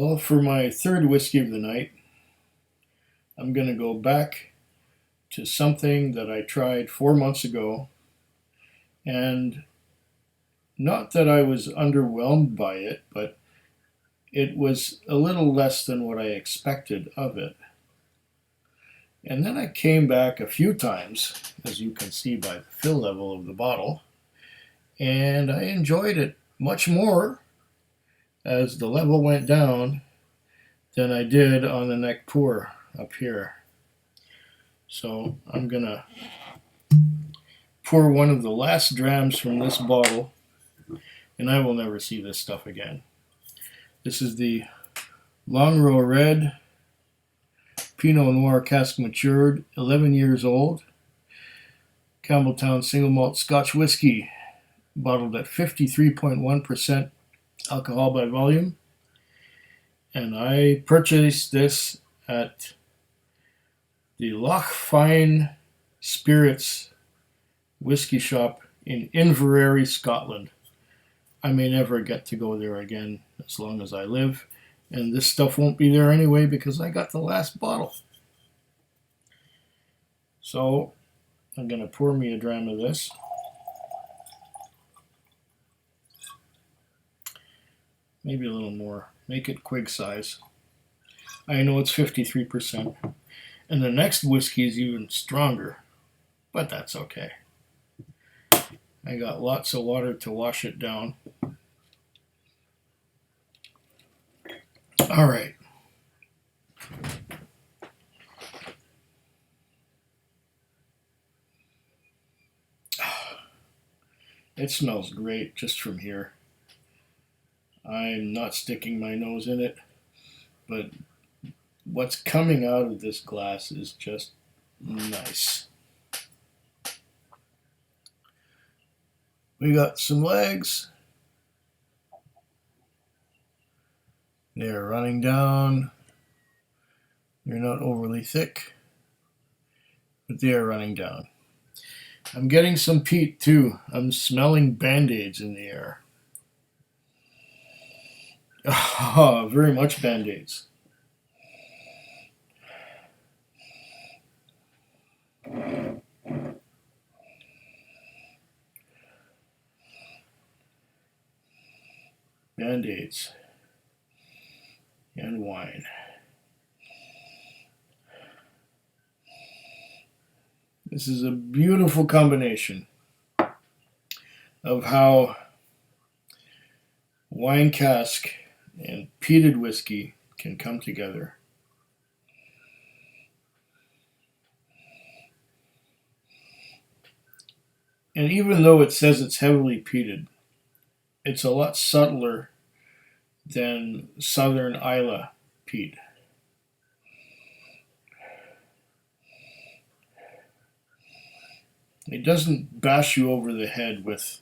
Well, for my third whiskey of the night, I'm going to go back to something that I tried 4 months ago, and not that I was underwhelmed by it, but it was a little less than what I expected of it. And then I came back a few times, as you can see by the fill level of the bottle, and I enjoyed it much more as the level went down than I did on the neck pour up here. So I'm gonna pour one of the last drams from this bottle, and I will never see this stuff again. This is the Longrow Red Pinot Noir Cask matured, 11 years old, Campbeltown single malt Scotch Whisky, bottled at 53.1% alcohol by volume. And I purchased this at the Lochfine Spirits whiskey shop in Inverary, Scotland. I may never get to go there again as long as I live, and this stuff won't be there anyway because I got the last bottle. So I'm going to pour me a dram of this. Maybe a little more. Make it quig size. I know it's 53%. And the next whiskey is even stronger, but that's okay. I got lots of water to wash it down. All right. It smells great just from here. I'm not sticking my nose in it, but what's coming out of this glass is just nice. We got some legs. They're running down. They're not overly thick, but they are running down. I'm getting some peat too. I'm smelling band-aids in the air. Oh, very much band-aids. Band-aids and wine. This is a beautiful combination of how wine cask and peated whiskey can come together. And even though it says it's heavily peated, it's a lot subtler than Southern Isla peat. It doesn't bash you over the head with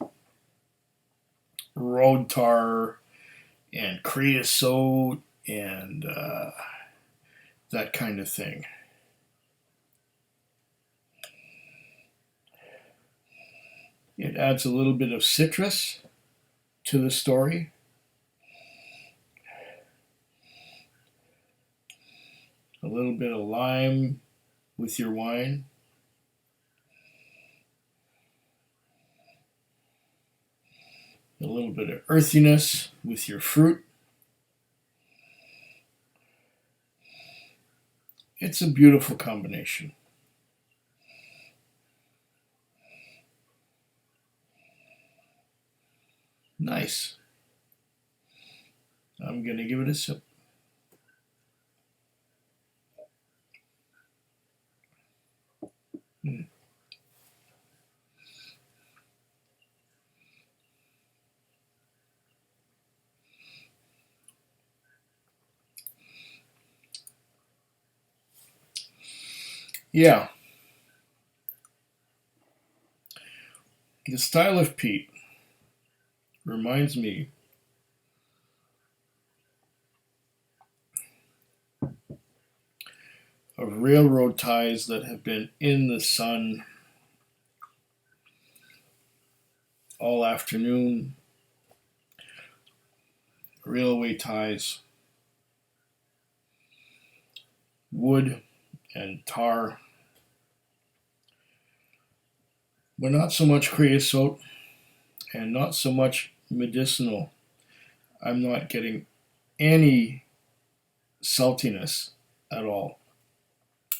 road tar and creosote and that kind of thing. It adds a little bit of citrus to the story. A little bit of lime with your wine. A little bit of earthiness with your fruit. It's a beautiful combination. Nice. I'm going to give it a sip. Yeah. The style of peat reminds me of railroad ties that have been in the sun all afternoon, railway ties. wood and tar, but not so much creosote and not so much medicinal. I'm not getting any saltiness at all.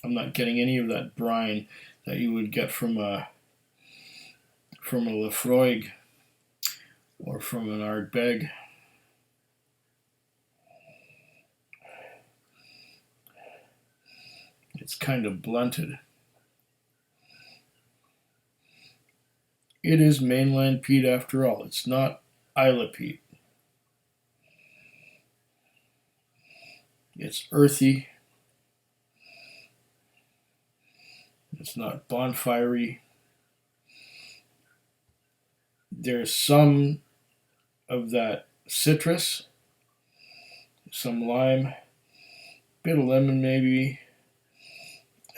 I'm not getting any of that brine that you would get from a Lefroy or from an Ardbeg. It's kind of blunted. It is mainland peat after all. It's not Isla peat. It's earthy. It's not bonfirey. There's some of that citrus, some lime, bit of lemon maybe,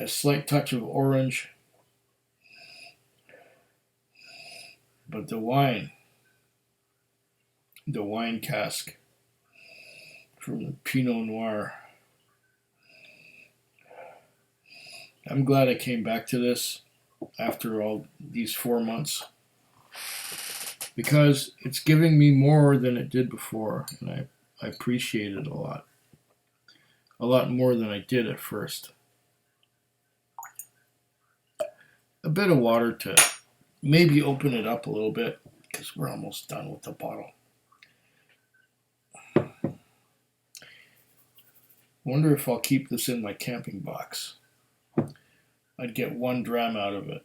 a slight touch of orange. But the wine cask from the Pinot Noir. I'm glad I came back to this after all these 4 months, because it's giving me more than it did before, and I appreciate it a lot more than I did at first. A bit of water to maybe open it up a little bit, because we're almost done with the bottle. Wonder if I'll keep this in my camping box. I'd get 1 dram out of it.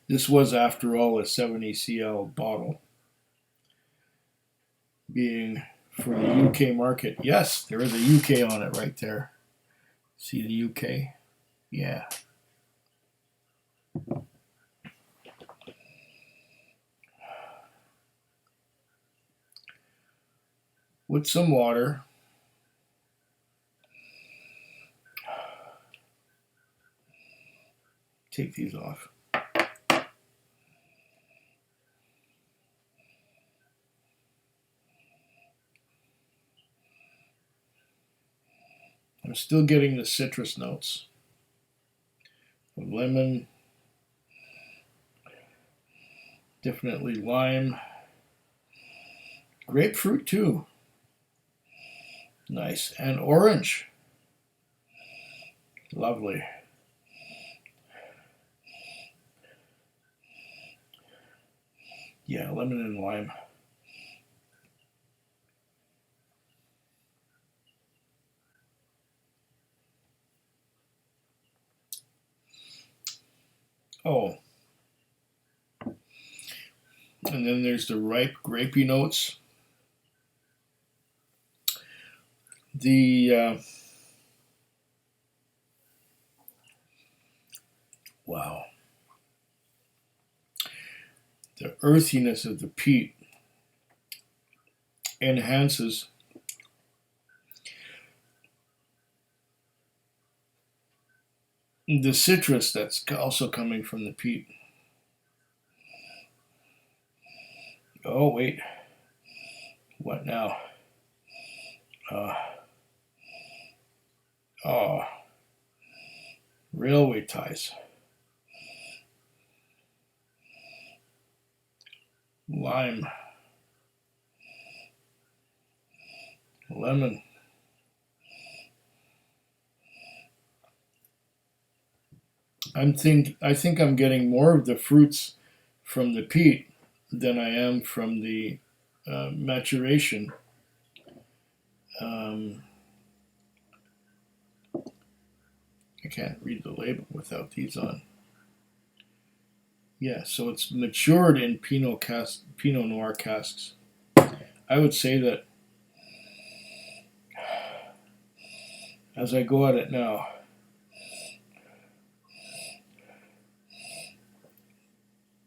This was, after all, a 70 cl bottle, being for the UK market. Yes, there is a UK on it right there. See the UK? Yeah. With some water. Take these off. I'm still getting the citrus notes of lemon, definitely lime, grapefruit too. Nice. And orange. Lovely. Yeah, lemon and lime. Oh. And then there's the ripe grapey notes. Wow. The earthiness of the peat enhances the citrus that's also coming from the peat. Oh, wait. What now? Railway ties. Lime. Lemon. I think I'm getting more of the fruits from the peat than I am from the maturation. I can't read the label without these on. Yeah, so it's matured in Pinot Noir casks. I would say that as I go at it now,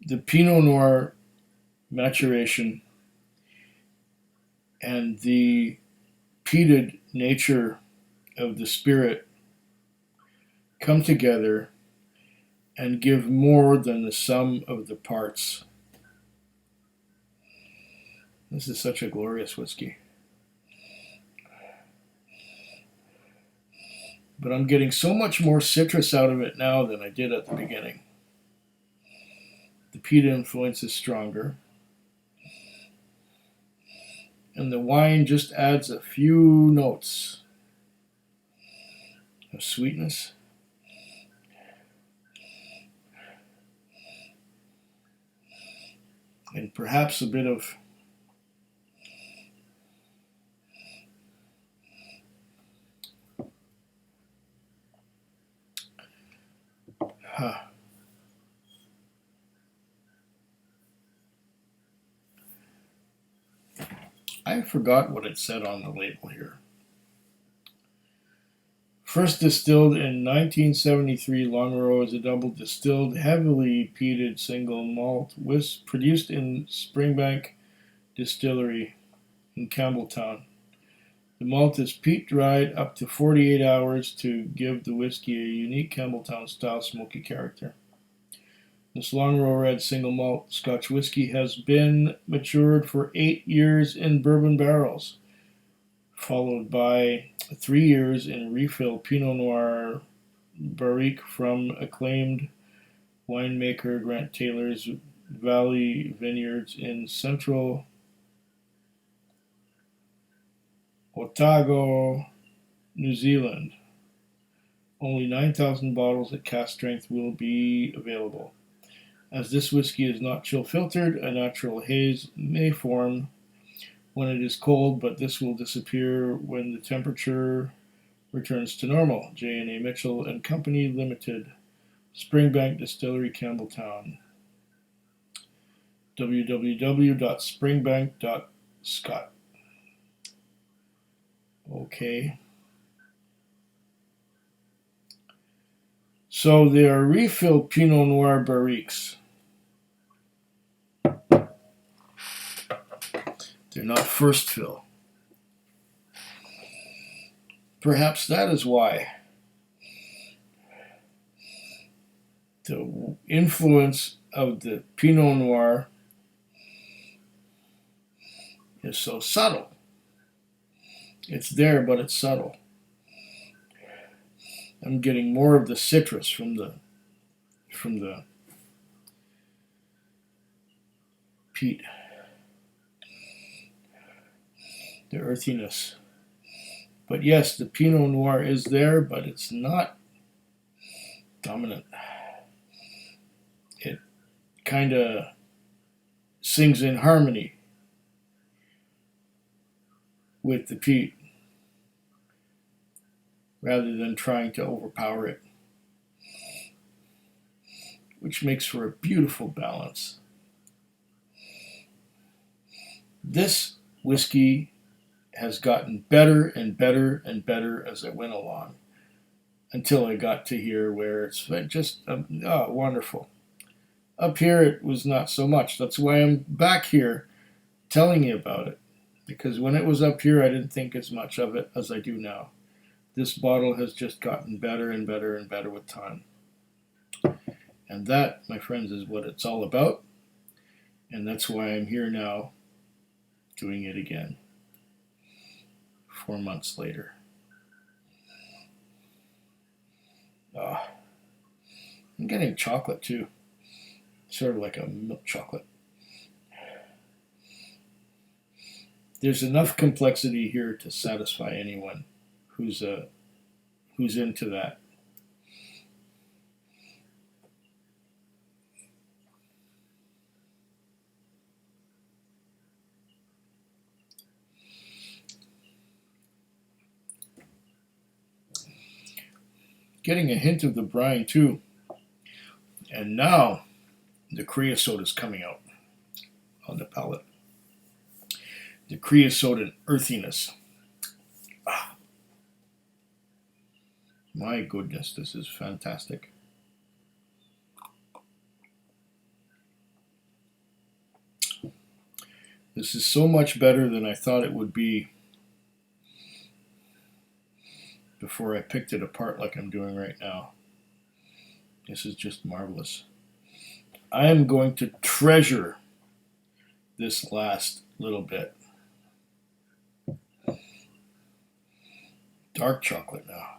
the Pinot Noir maturation and the peated nature of the spirit come together and give more than the sum of the parts. This is such a glorious whiskey. But I'm getting so much more citrus out of it now than I did at the beginning. The peat influence is stronger. And the wine just adds a few notes of sweetness. And perhaps a bit of I forgot what it said on the label here. First distilled in 1973, Longrow is a double distilled, heavily peated single malt whisk produced in Springbank Distillery in Campbeltown. The malt is peat dried up to 48 hours to give the whiskey a unique Campbeltown style smoky character. This Longrow Red single malt Scotch whisky has been matured for 8 years in bourbon barrels, followed by 3 years in refill Pinot Noir Barrique from acclaimed winemaker Grant Taylor's Valley Vineyards in central Otago, New Zealand. Only 9,000 bottles at cask strength will be available. As this whiskey is not chill filtered, a natural haze may form when it is cold, but this will disappear when the temperature returns to normal. J&A Mitchell and Company Limited, Springbank Distillery, Campbeltown. www.springbank.scot. Okay. So they are refill Pinot Noir Barriques. They're not first fill. Perhaps that is why the influence of the Pinot Noir is so subtle. It's there, but it's subtle. I'm getting more of the citrus from the peat, the earthiness. But yes, the Pinot Noir is there, but it's not dominant. It kind of sings in harmony with the peat, rather than trying to overpower it, which makes for a beautiful balance. This whiskey has gotten better and better and better as I went along, until I got to here where it's just wonderful. Up here it was not so much. That's why I'm back here telling you about it, because when it was up here I didn't think as much of it as I do now. This bottle has just gotten better and better and better with time. And that, my friends, is what it's all about. And that's why I'm here now doing it again 4 months later. I'm getting chocolate too. Sort of like a milk chocolate. There's enough complexity here to satisfy anyone who's into that. Getting a hint of the brine too. And now the creosote is coming out on the palate. The creosote and earthiness. My goodness, this is fantastic. This is so much better than I thought it would be before I picked it apart like I'm doing right now. This is just marvelous. I am going to treasure this last little bit. Dark chocolate now.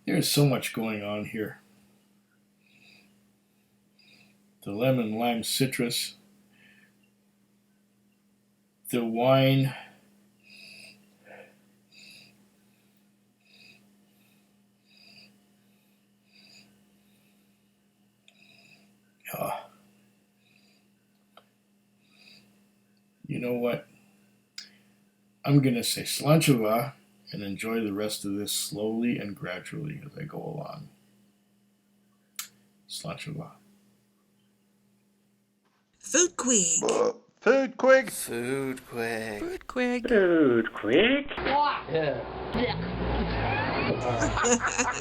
There's so much going on here. The lemon, lime, citrus, the wine, you know what? I'm going to say slanchava and enjoy the rest of this slowly and gradually as I go along. Slanchava. Foodquig. Foodquig. Foodquig. Foodquig. Foodquig. Yeah.